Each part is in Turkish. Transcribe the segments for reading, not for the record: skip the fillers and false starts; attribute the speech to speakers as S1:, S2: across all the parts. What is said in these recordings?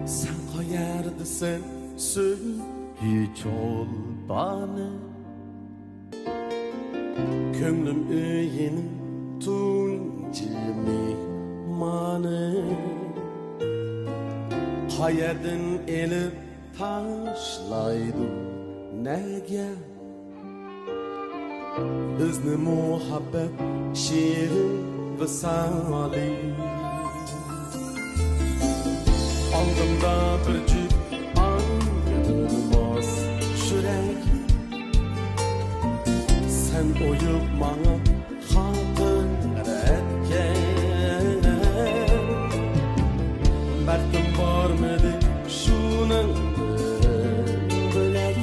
S1: Sen qayerdesin söyle hiç ol bana. Könglim öyenin tuncu mihmanı. Qayerden elip taşlaydı nege. Bizni muhabbet şiiri visali. Aldımda bir cüp anlatılmaz şürek. Sen oyup bana hatır etken. Mertim var mıydı şunun bölek.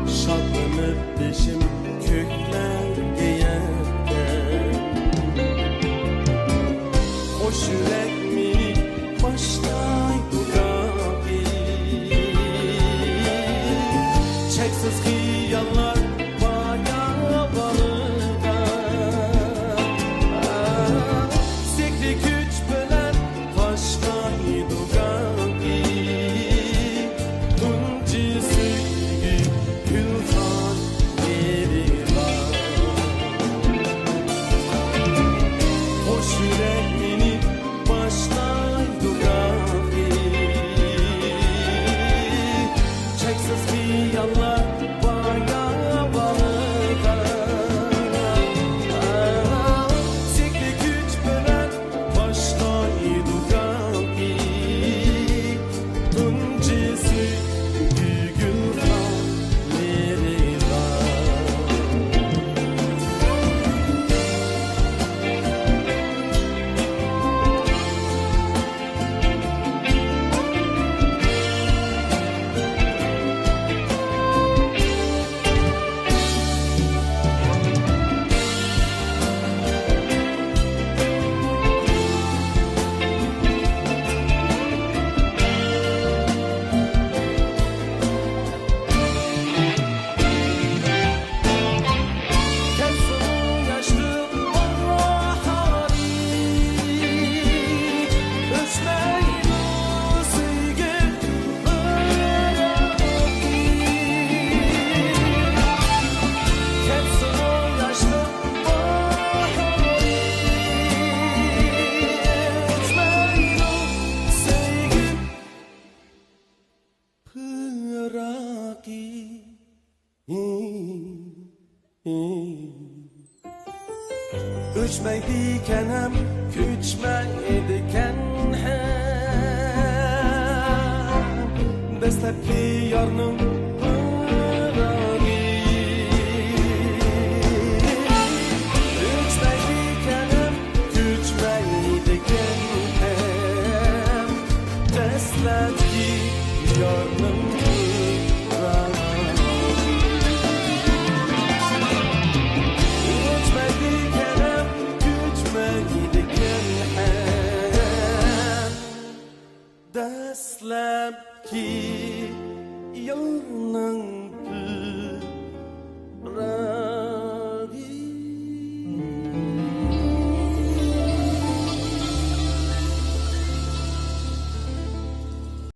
S1: Şadlanıp beşim köklerge yerken. Hoş yürek mi başlaydı gabi. Çeksiz hıyallar baya balıda. Sekli güç bölen başlaydı gabi. Tunci sevgi gülhan yeri var. Hoş yürek mini başlaydı gabi. Çeksiz hıyallar baya balıda. Sekli güç bölen başlaydı gabi. Tunci sevgi gülhan yeri var. Kelsin yaşlı bahari. Ölçmeydi sevgi bırakı. Kelsin yaşlı bahari. Ölçmeydi sevgi bırakı. Uçmaydiken hem küçmeydiken hem Destekli yarnım bıragi. Uçmaydiken hem küçmeydiken hem Destekli yarnım bıragi. Uçmaydiken hem küçmeydiken hem Destekli yarnım